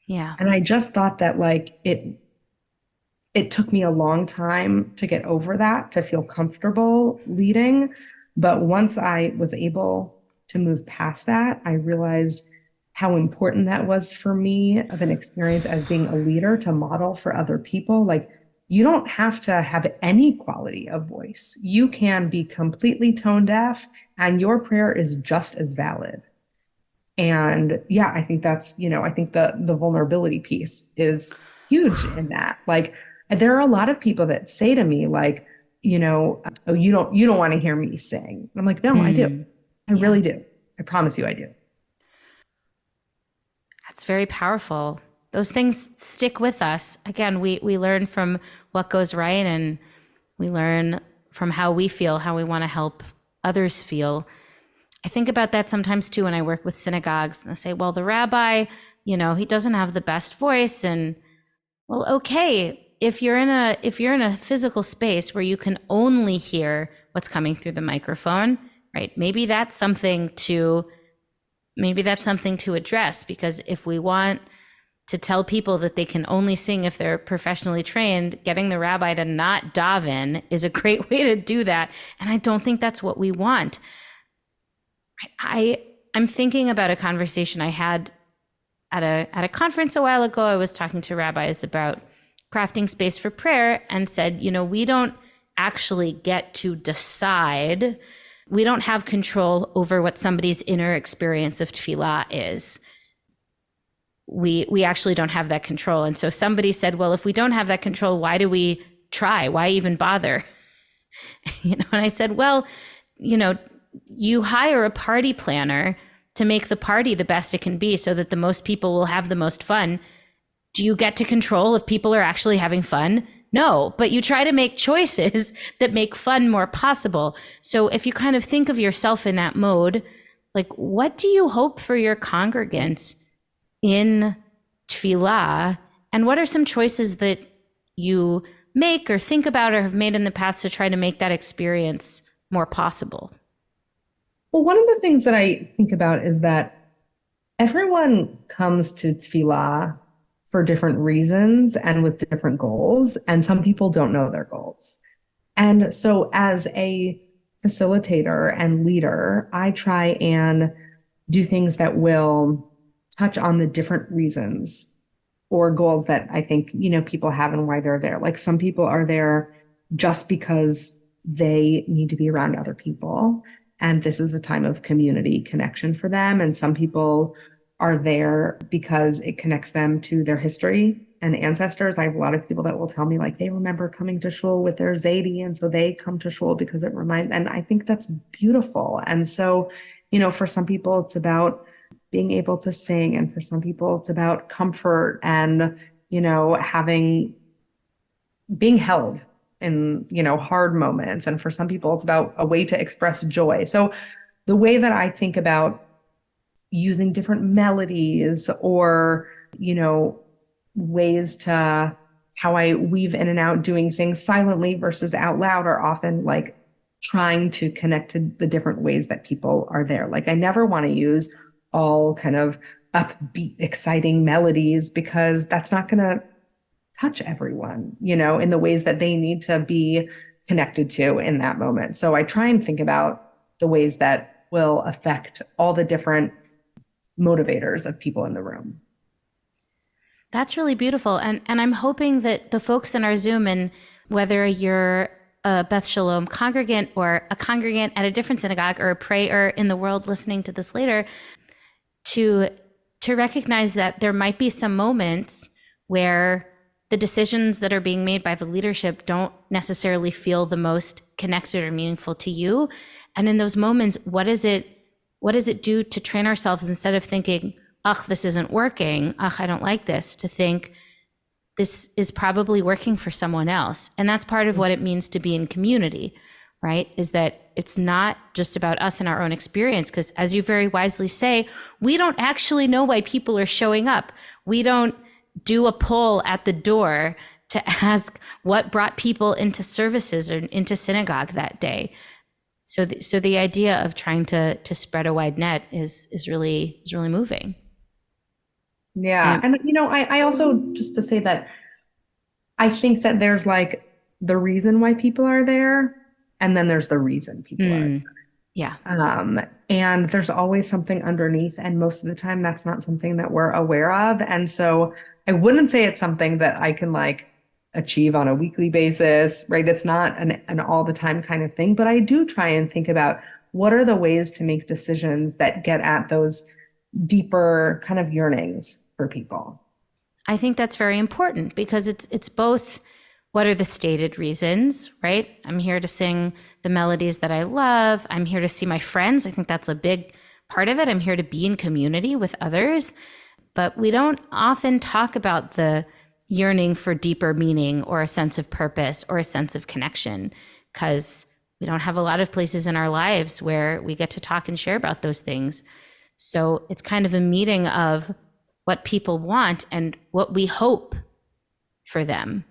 Yeah. And I just thought that like it took me a long time to get over that, to feel comfortable leading. But once I was able to move past that, I realized how important that was for me of an experience as being a leader, to model for other people. Like, you don't have to have any quality of voice. You can be completely tone deaf and your prayer is just as valid. And yeah, I think that's, I think the vulnerability piece is huge in that. Like, there are a lot of people that say to me, like, oh, you don't want to hear me sing. And I'm like, no, I do. I really do. I promise you I do. That's very powerful. Those things stick with us. Again, we learn from what goes right, and we learn from how we feel, how we want to help others feel. I think about that sometimes too when I work with synagogues, and I say, well, the rabbi, he doesn't have the best voice. And well, okay, if you're in a physical space where you can only hear what's coming through the microphone, right? Maybe that's something to address, because if we want to tell people that they can only sing if they're professionally trained, getting the rabbi to not daven is a great way to do that. And I don't think that's what we want. I'm thinking about a conversation I had at a conference a while ago. I was talking to rabbis about crafting space for prayer and said, we don't actually get to decide. We don't have control over what somebody's inner experience of tefillah is. We actually don't have that control. And so somebody said, well, if we don't have that control, why do we try? Why even bother? And I said, well, you hire a party planner to make the party the best it can be so that the most people will have the most fun. Do you get to control if people are actually having fun? No, but you try to make choices that make fun more possible. So if you kind of think of yourself in that mode, like, what do you hope for your congregants in tefillah? And what are some choices that you make or think about or have made in the past to try to make that experience more possible? Well, one of the things that I think about is that everyone comes to tefillah for different reasons and with different goals, and some people don't know their goals. And so as a facilitator and leader, I try and do things that will touch on the different reasons or goals that I think, people have and why they're there. Like, some people are there just because they need to be around other people, and this is a time of community connection for them. And some people are there because it connects them to their history and ancestors. I have a lot of people that will tell me, like, they remember coming to shul with their Zaidi, and so they come to shul because it reminds, and I think that's beautiful. And so, for some people it's about being able to sing, and for some people it's about comfort and, being held in, hard moments. And for some people it's about a way to express joy. So the way that I think about using different melodies or, ways to how I weave in and out doing things silently versus out loud are often like trying to connect to the different ways that people are there. Like, I never want to use all kind of upbeat, exciting melodies, because that's not going to touch everyone, in the ways that they need to be connected to in that moment. So I try and think about the ways that will affect all the different motivators of people in the room. That's really beautiful. And I'm hoping that the folks in our Zoom, and whether you're a Beth Shalom congregant or a congregant at a different synagogue or a prayer in the world listening to this later, to recognize that there might be some moments where the decisions that are being made by the leadership don't necessarily feel the most connected or meaningful to you. And in those moments, what does it do to train ourselves, instead of thinking, ugh, this isn't working, ugh, I don't like this, to think, this is probably working for someone else. And that's part of what it means to be in community, right? Is that it's not just about us and our own experience. Because as you very wisely say, we don't actually know why people are showing up. We don't do a poll at the door to ask what brought people into services or into synagogue that day. So the idea of trying to spread a wide net is really moving. Yeah. And, I also, just to say that, I think that there's like the reason why people are there, and then there's the reason people are there. Yeah. And there's always something underneath. And most of the time, that's not something that we're aware of. And so I wouldn't say it's something that I can like achieve on a weekly basis, right? It's not an all the time kind of thing, but I do try and think about what are the ways to make decisions that get at those deeper kind of yearnings for people. I think that's very important because it's both what are the stated reasons, right? I'm here to sing the melodies that I love. I'm here to see my friends. I think that's a big part of it. I'm here to be in community with others. But we don't often talk about the yearning for deeper meaning or a sense of purpose or a sense of connection because we don't have a lot of places in our lives where we get to talk and share about those things. So it's kind of a meeting of what people want and what we hope for them,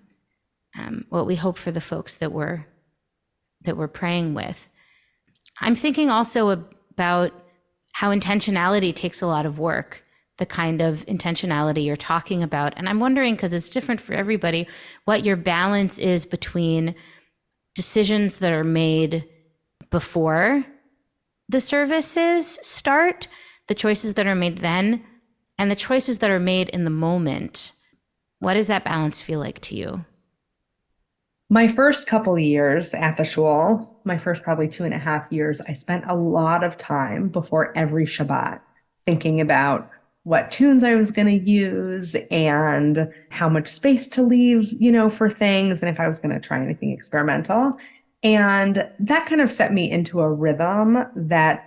what we hope for the folks that we're praying with. I'm thinking also about how intentionality takes a lot of work, the kind of intentionality you're talking about. And I'm wondering, because it's different for everybody, what your balance is between decisions that are made before the services start, the choices that are made then, and the choices that are made in the moment. What does that balance feel like to you? My first couple of years at the shul, my first probably 2.5 years, I spent a lot of time before every Shabbat thinking about what tunes I was going to use and how much space to leave, for things, and if I was going to try anything experimental. And that kind of set me into a rhythm that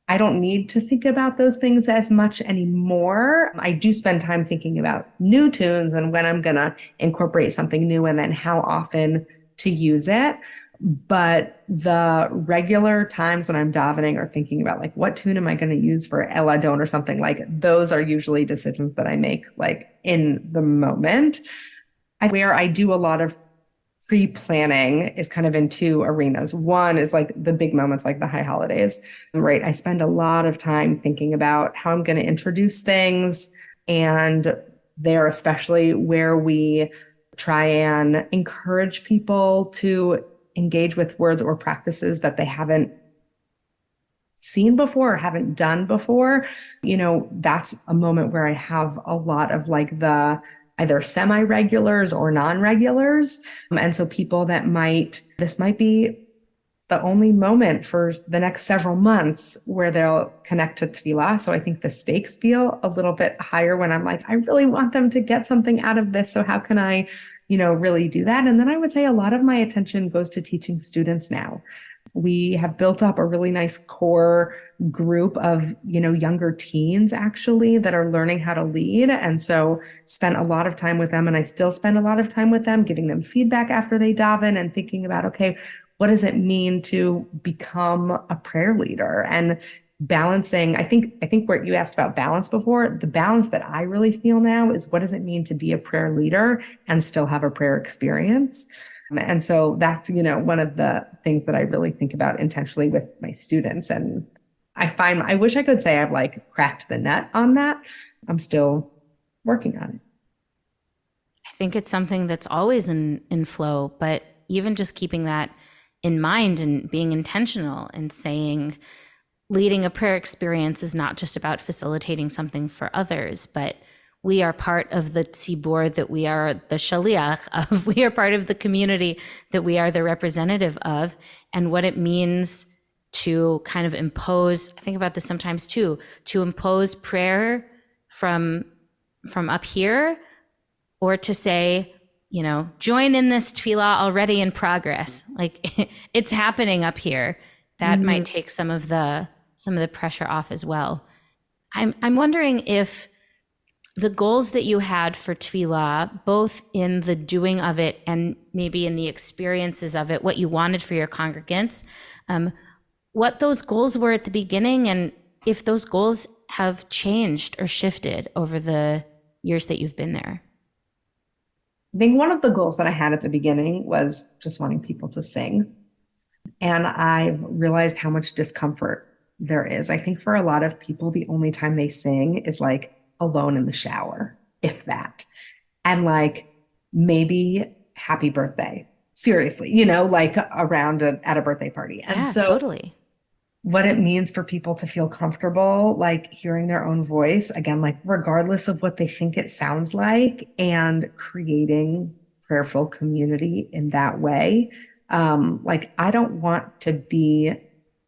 I don't need to think about those things as much anymore. I do spend time thinking about new tunes and when I'm going to incorporate something new and then how often to use it. But the regular times when I'm davening or thinking about like, what tune am I going to use for El Adon or something, like those are usually decisions that I make like in the moment. Where I do a lot of pre-planning is kind of in two arenas. One is like the big moments, like the high holidays, right? I spend a lot of time thinking about how I'm going to introduce things, and there, especially where we try and encourage people to engage with words or practices that they haven't seen before or haven't done before. That's a moment where I have a lot of like the either semi-regulars or non-regulars. And so people this might be the only moment for the next several months where they'll connect to tefillah. So I think the stakes feel a little bit higher when I'm like, I really want them to get something out of this. So how can I, really do that? And then I would say a lot of my attention goes to teaching students now. We have built up a really nice core group of, younger teens actually that are learning how to lead. And so spent a lot of time with them, and I still spend a lot of time with them, giving them feedback after they daven and thinking about, okay, what does it mean to become a prayer leader? And balancing, I think where you asked about balance before, the balance that I really feel now is what does it mean to be a prayer leader and still have a prayer experience? And so that's, one of the things that I really think about intentionally with my students. And I wish I could say I've like cracked the nut on that. I'm still working on it. I think it's something that's always in flow, but even just keeping that in mind and being intentional and saying leading a prayer experience is not just about facilitating something for others, but we are part of the tzibur that we are the shaliach of. We are part of the community that we are the representative of, and what it means to kind of impose, I think about this sometimes too, to impose prayer from up here, or to say, join in this tefillah already in progress. Like it's happening up here. That might take some of the pressure off as well. I'm wondering if the goals that you had for tefillah, both in the doing of it and maybe in the experiences of it, what you wanted for your congregants, what those goals were at the beginning, and if those goals have changed or shifted over the years that you've been there. I think one of the goals that I had at the beginning was just wanting people to sing. And I realized how much discomfort there is. I think for a lot of people, the only time they sing is like alone in the shower, if that. And like maybe happy birthday. Seriously, like at a birthday party. And yeah, so totally. What it means for people to feel comfortable, like hearing their own voice, again, like regardless of what they think it sounds like, and creating prayerful community in that way. Like I don't want to be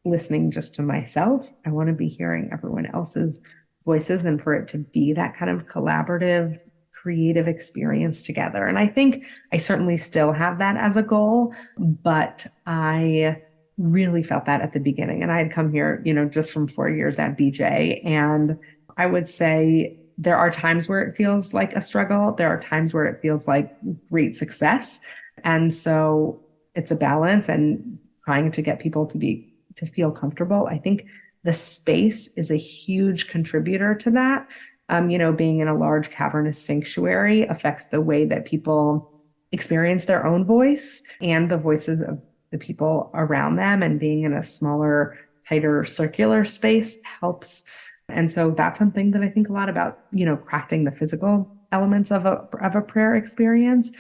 listening just to myself. I want to be hearing everyone else's voices, and for it to be that kind of collaborative, creative experience together. And I think I certainly still have that as a goal, but I really felt that at the beginning. And I had come here, just from 4 years at BJ. And I would say there are times where it feels like a struggle. There are times where it feels like great success. And so it's a balance and trying to get people to feel comfortable. I think the space is a huge contributor to that. Being in a large cavernous sanctuary affects the way that people experience their own voice and the voices of the people around them, and being in a smaller, tighter, circular space helps. And so that's something that I think a lot about, crafting the physical elements of a prayer experience.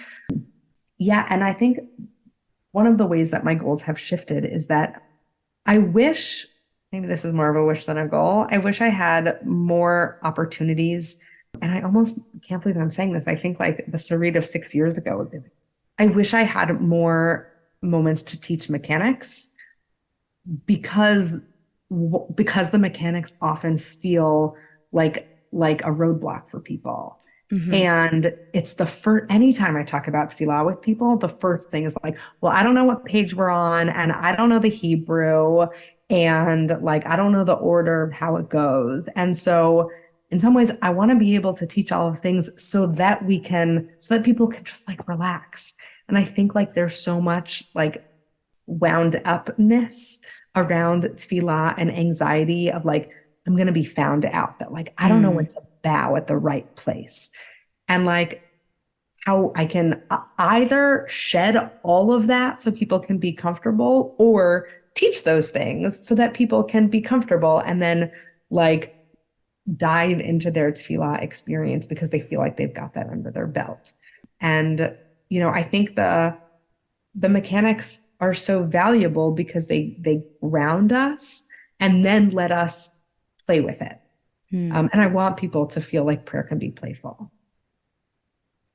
Yeah. And I think one of the ways that my goals have shifted is that I wish, maybe this is more of a wish than a goal, I wish I had more opportunities. And I almost can't believe I'm saying this. I think like the Sarit of 6 years ago, I wish I had more moments to teach mechanics, because the mechanics often feel like a roadblock for people. Mm-hmm. And it's the first, anytime I talk about tefillah with people, the first thing is like, well, I don't know what page we're on, and I don't know the Hebrew, and like, I don't know the order of how it goes. And so in some ways, I want to be able to teach all of things so that people can just like relax. And I think like there's so much like wound upness around tefillah and anxiety of like, I'm going to be found out, that like, I don't know when to bow at the right place. And like how I can either shed all of that so people can be comfortable, or teach those things so that people can be comfortable and then like dive into their tefillah experience because they feel like they've got that under their belt. And I think the mechanics are so valuable because they ground us and then let us play with it. And I want people to feel like prayer can be playful.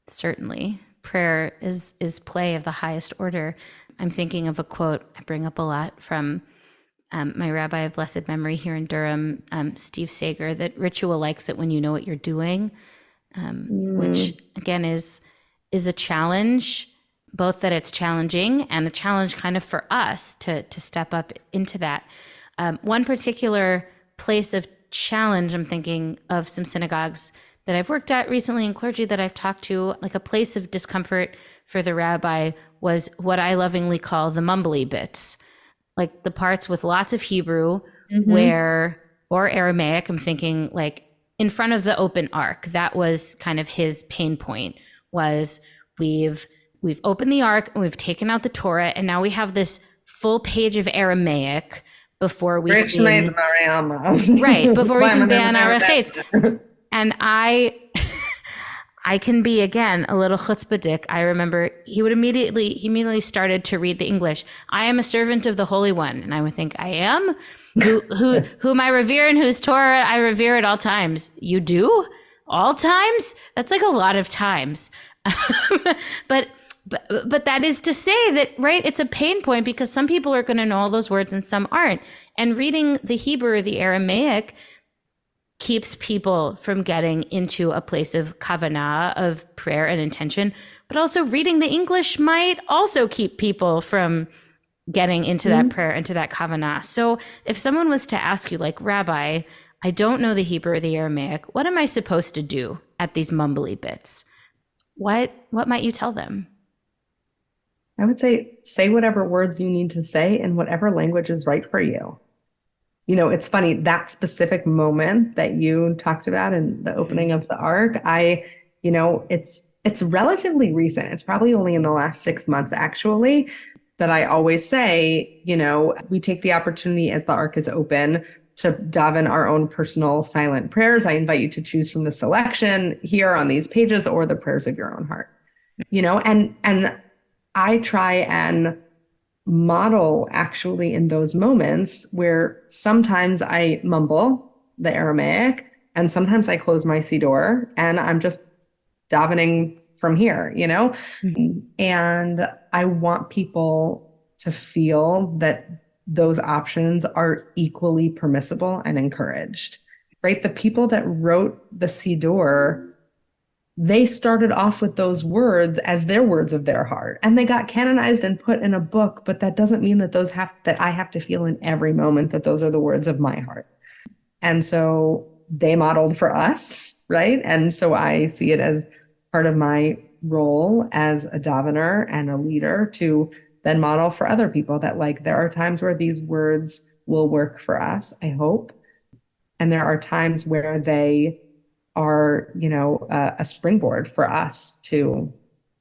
Certainly. Prayer is play of the highest order. I'm thinking of a quote I bring up a lot from my rabbi of blessed memory here in Durham, Steve Sager, that ritual likes it when you know what you're doing, which again is a challenge, both that it's challenging and a challenge kind of for us to step up into that. One particular place of challenge, I'm thinking of some synagogues that I've worked at recently and clergy that I've talked to, like a place of discomfort for the rabbi was what I lovingly call the mumbly bits, like the parts with lots of Hebrew or Aramaic. I'm thinking like in front of the open ark. That was kind of his pain point, was we've opened the ark and we've taken out the Torah, and now we have this full page of Aramaic before we sing. Right, before we sing Be'an Arachetz. And I can be, again, a little chutzpahdik. I remember he immediately started to read the English. I am a servant of the Holy One. And I would think, I am? Whom I revere and whose Torah I revere at all times. You do? All times? That's like a lot of times. But that is to say that, right, it's a pain point because some people are going to know all those words and some aren't. And reading the Hebrew or the Aramaic keeps people from getting into a place of kavanah, of prayer and intention. But also reading the English might also keep people from getting into that prayer, into that kavanah. So if someone was to ask you, like, Rabbi, I don't know the Hebrew or the Aramaic, what am I supposed to do at these mumbly bits, what might you tell them? I would say whatever words you need to say in whatever language is right for you. You know, it's funny, that specific moment that you talked about in the opening of the arc, it's relatively recent. It's probably only in the last 6 months, actually, that I always say, we take the opportunity as the arc is open to daven our own personal silent prayers. I invite you to choose from the selection here on these pages or the prayers of your own heart, and I try and model actually in those moments where sometimes I mumble the Aramaic and sometimes I close my siddur and I'm just davening from here, And I want people to feel that those options are equally permissible and encouraged, right? The people that wrote the siddur, they started off with those words as their words of their heart, and they got canonized and put in a book. But that doesn't mean that that I have to feel in every moment that those are the words of my heart. And so they modeled for us, right? And so I see it as part of my role as a davener and a leader to then model for other people that there are times where these words will work for us, I hope. And there are times where they are, a springboard for us to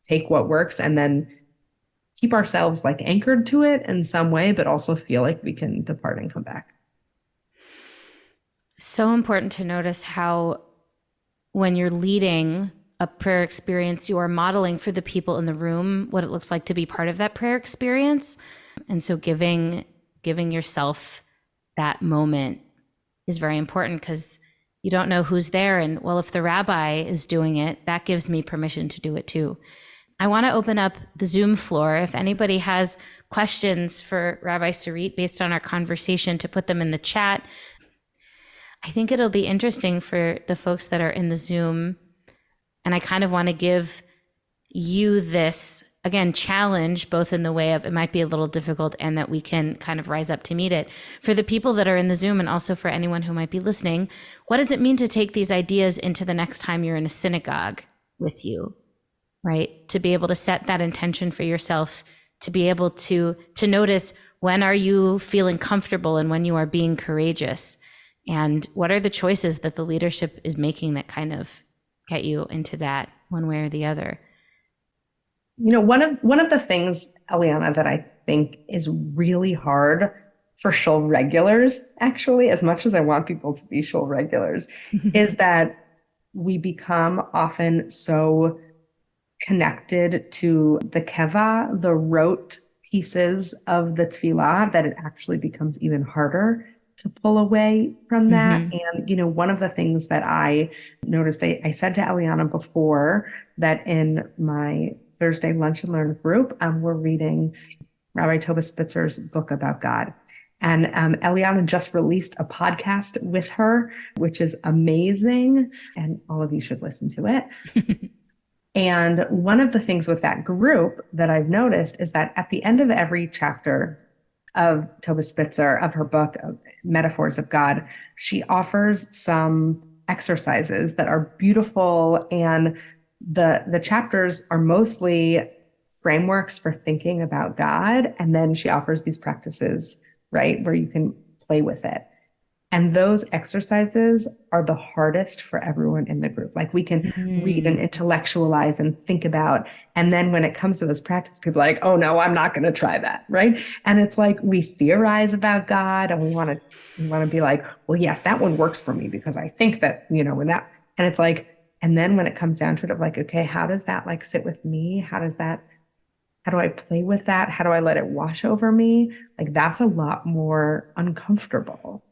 take what works and then keep ourselves anchored to it in some way, but also feel like we can depart and come back. So important to notice how when you're leading a prayer experience, you are modeling for the people in the room what it looks like to be part of that prayer experience. And so giving yourself that moment is very important, because you don't know who's there. And well, if the rabbi is doing it, that gives me permission to do it too. I want to open up the Zoom floor. If anybody has questions for Rabbi Sarit based on our conversation, to put them in the chat. I think it'll be interesting for the folks that are in the Zoom. And I kind of want to give you this, again, challenge, both in the way of it might be a little difficult and that we can kind of rise up to meet it. For the people that are in the Zoom and also for anyone who might be listening, what does it mean to take these ideas into the next time you're in a synagogue with you, right? To be able to set that intention for yourself, to be able to notice when are you feeling comfortable and when you are being courageous, and what are the choices that the leadership is making that kind of get you into that one way or the other. One of the things, Eliana, that I think is really hard for shul regulars, actually, as much as I want people to be shul regulars, is that we become often so connected to the keva, the rote pieces of the tefillah, that it actually becomes even harder to pull away from that. Mm-hmm. And, one of the things that I noticed, I said to Eliana before that in my Thursday Lunch and Learn group, we're reading Rabbi Tovah Spitzer's book about God. And Eliana just released a podcast with her, which is amazing. And all of you should listen to it. And one of the things with that group that I've noticed is that at the end of every chapter of Tovah Spitzer, of her book, Metaphors of God, she offers some exercises that are beautiful. And the chapters are mostly frameworks for thinking about God. And then she offers these practices, right, where you can play with it. And those exercises are the hardest for everyone in the group. We can read and intellectualize and think about. And then when it comes to those practices, people are like, oh no, I'm not going to try that. Right. And it's we theorize about God and we want to be like, well, yes, that one works for me because I think that, when that, and it's and then when it comes down to it, okay, how does that sit with me? How do I play with that? How do I let it wash over me? That's a lot more uncomfortable.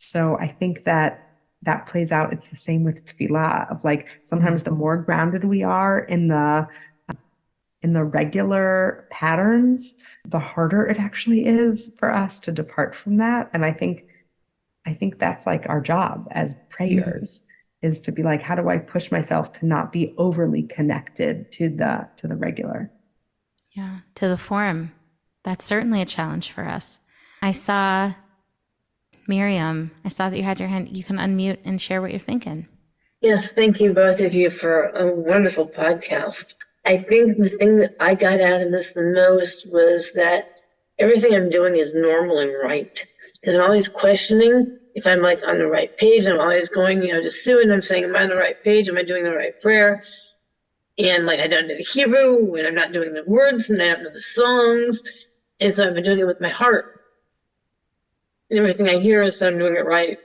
So I think that plays out. It's the same with tefillah of sometimes the more grounded we are in the regular patterns, the harder it actually is for us to depart from that. And I think that's our job as prayers is to be how do I push myself to not be overly connected to the regular? Yeah, to the form. That's certainly a challenge for us. I saw Miriam, I saw that you had your hand. You can unmute and share what you're thinking. Yes, thank you both of you for a wonderful podcast. I think the thing that I got out of this the most was that everything I'm doing is normal and right. Because I'm always questioning if I'm like on the right page. I'm always going, to Sue and I'm saying, am I on the right page? Am I doing the right prayer? And like, I don't know the Hebrew and I'm not doing the words and I don't know the songs. And so I've been doing it with my heart. And everything I hear is that I'm doing it right.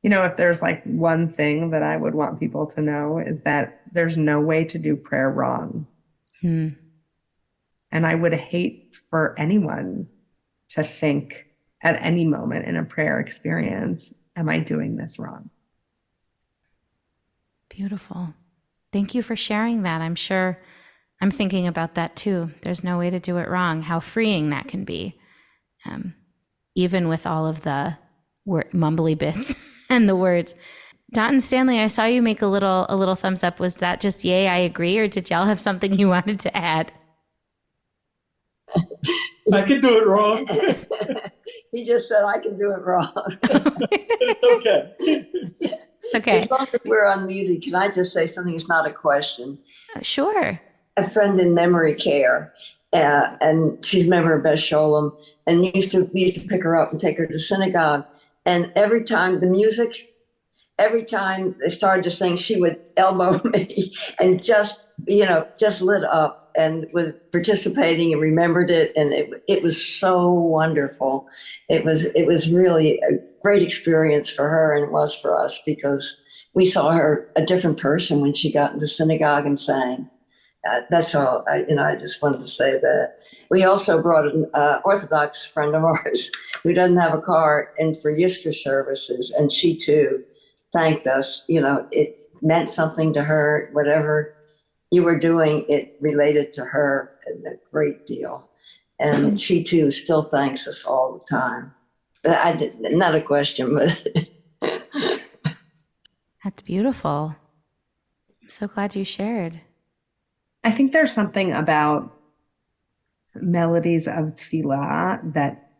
If there's like one thing that I would want people to know is that there's no way to do prayer wrong. And I would hate for anyone to think at any moment in a prayer experience, am I doing this wrong? Beautiful. Thank you for sharing that. I'm sure I'm thinking about that too. There's no way to do it wrong. How freeing that can be. Even with all of the mumbly bits and the words. Dot and Stanley, I saw you make a little thumbs up. Was that just yay, I agree, or did y'all have something you wanted to add? I can do it wrong. He just said I can do it wrong. Okay. Okay. As long as we're unmuted, can I just say something? It's not a question. Sure. A friend in memory care, and she's a member of Beth Sholem, and we used to pick her up and take her to synagogue. And every time they started to sing, she would elbow me and just lit up and was participating and remembered it. And it was so wonderful. It was really a great experience for her, and it was for us, because we saw her a different person when she got into synagogue and sang. That's all. I just wanted to say that. We also brought an Orthodox friend of ours who doesn't have a car in for Yizkor services, and she too thanked us. It meant something to her. Whatever you were doing, it related to her a great deal, and she too still thanks us all the time. Not a question, but That's beautiful. I'm so glad you shared. I think there's something about melodies of tefillah that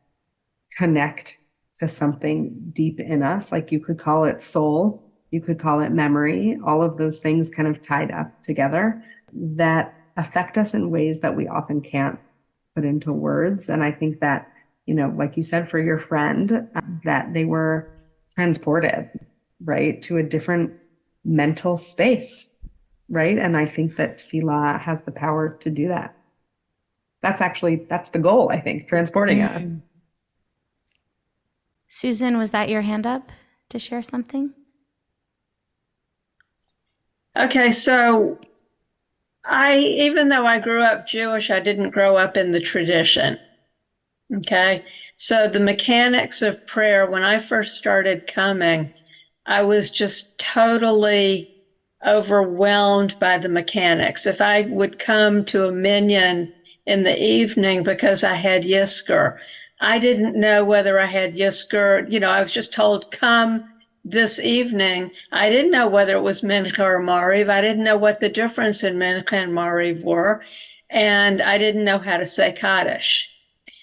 connect to something deep in us. Like you could call it soul, you could call it memory, all of those things kind of tied up together that affect us in ways that we often can't put into words. And I think that, like you said, for your friend, that they were transported, right, to a different mental space, right? And I think that tefillah has the power to do that. That's the goal, I think, transporting us. Susan, was that your hand up to share something? Okay, so even though I grew up Jewish, I didn't grow up in the tradition. Okay, so the mechanics of prayer, when I first started coming, I was just totally overwhelmed by the mechanics. If I would come to a minyan in the evening because I had Yizkor, I didn't know whether I had Yizkor. I was just told, come this evening. I didn't know whether it was Mincha or Mariv. I didn't know what the difference in Mincha and Mariv were. And I didn't know how to say Kaddish.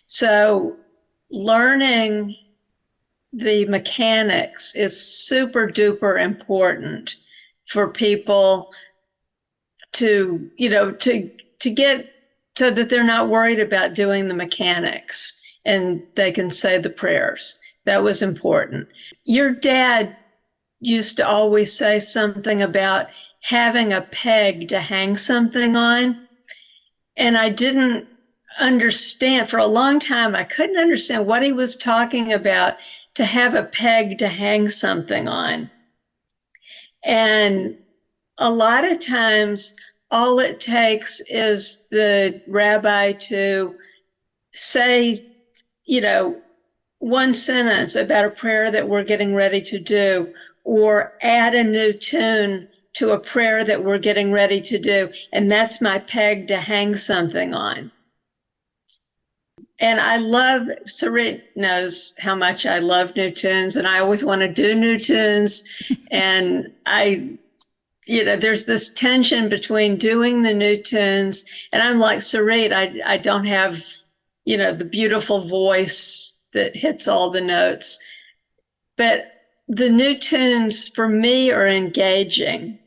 So learning the mechanics is super duper important for people to get so that they're not worried about doing the mechanics and they can say the prayers. That was important. Your dad used to always say something about having a peg to hang something on. And I didn't understand for a long time. I couldn't understand what he was talking about, to have a peg to hang something on. And a lot of times, all it takes is the rabbi to say, one sentence about a prayer that we're getting ready to do, or add a new tune to a prayer that we're getting ready to do. And that's my peg to hang something on. And Sarit knows how much I love new tunes, and I always want to do new tunes. And there's this tension between doing the new tunes, and I'm like Sarit, I don't have, the beautiful voice that hits all the notes. But the new tunes for me are engaging,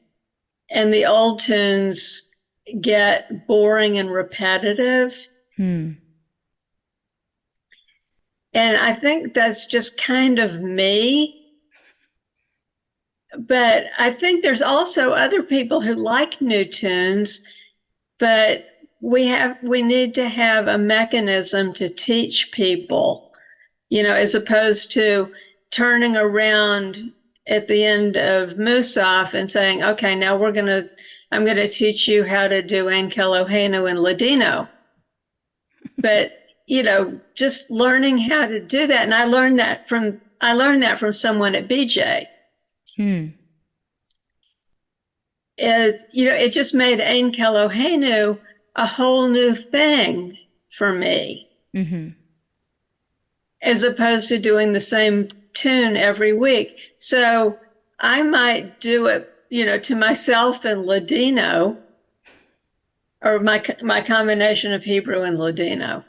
and the old tunes get boring and repetitive. Hmm. And I think that's just kind of me. But I think there's also other people who like new tunes, but we need to have a mechanism to teach people, as opposed to turning around at the end of Musaf and saying, okay, now I'm going to teach you how to do Ein Keloheinu in Ladino. But, just learning how to do that. And I learned that from someone at BJ. It just made Ein Keloheinu a whole new thing for me, as opposed to doing the same tune every week. So I might do it, to myself in Ladino, or my combination of Hebrew and Ladino.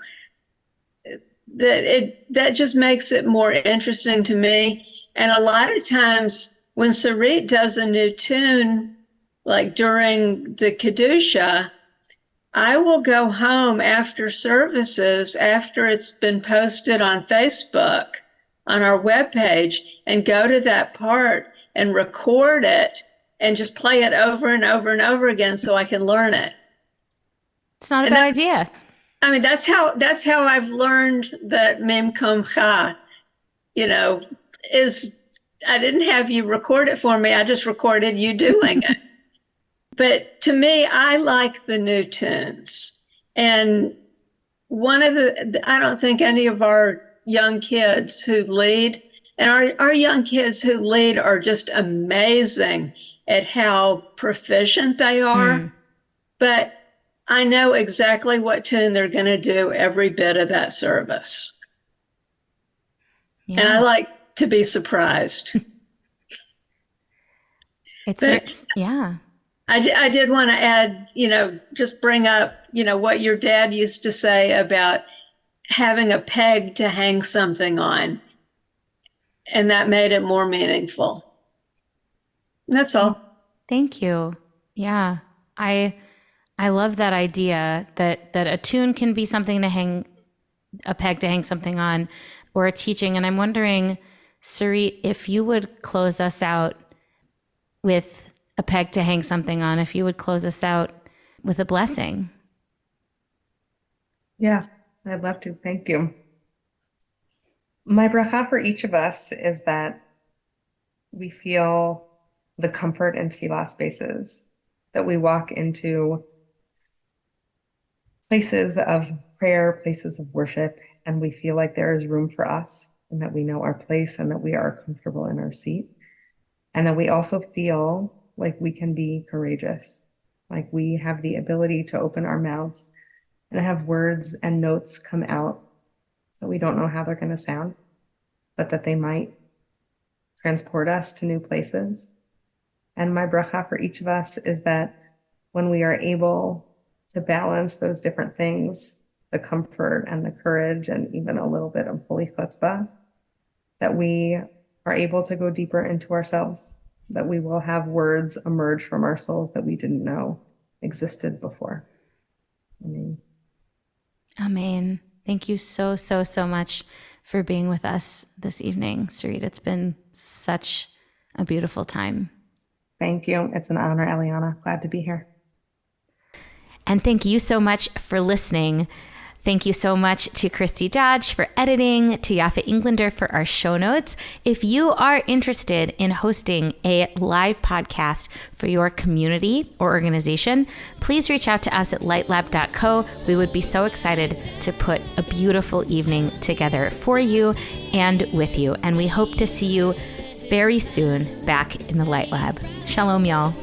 That just makes it more interesting to me. And a lot of times when Sarit does a new tune, like during the Kedusha, I will go home after services, after it's been posted on Facebook, on our webpage, and go to that part and record it and just play it over and over and over again so I can learn it. It's not a bad idea. I mean, that's how I've learned that Mem Kom Cha, is I didn't have you record it for me. I just recorded you doing it. But to me, I like the new tunes. And I don't think any of our young kids who lead, and our young kids who lead are just amazing at how proficient they are. But I know exactly what tune they're going to do every bit of that service. Yeah. And I like to be surprised. Yeah. I did want to add, just bring up, what your dad used to say about having a peg to hang something on. And that made it more meaningful. And that's all. Thank you. Yeah. I love that idea that a tune can be something to hang, a peg to hang something on, or a teaching. And I'm wondering, Sarit, if you would close us out with a peg to hang something on, if you would close us out with a blessing. Yeah, I'd love to. Thank you. My bracha for each of us is that we feel the comfort in tefillah spaces, that we walk into places of prayer, places of worship, and we feel like there is room for us, and that we know our place, and that we are comfortable in our seat, and that we also feel like we can be courageous, like we have the ability to open our mouths and have words and notes come out that we don't know how they're going to sound, but that they might transport us to new places. And my bracha for each of us is that when we are able to balance those different things, the comfort and the courage and even a little bit of holy chutzpah, that we are able to go deeper into ourselves, that we will have words emerge from our souls that we didn't know existed before. Amen. Amen. Thank you so, so, so much for being with us this evening, Sarit. It's been such a beautiful time. Thank you. It's an honor, Eliana. Glad to be here. And thank you so much for listening. Thank you so much to Christy Dodge for editing, to Yafa Englander for our show notes. If you are interested in hosting a live podcast for your community or organization, please reach out to us at lightlab.co. We would be so excited to put a beautiful evening together for you and with you. And we hope to see you very soon back in the Light Lab. Shalom, y'all.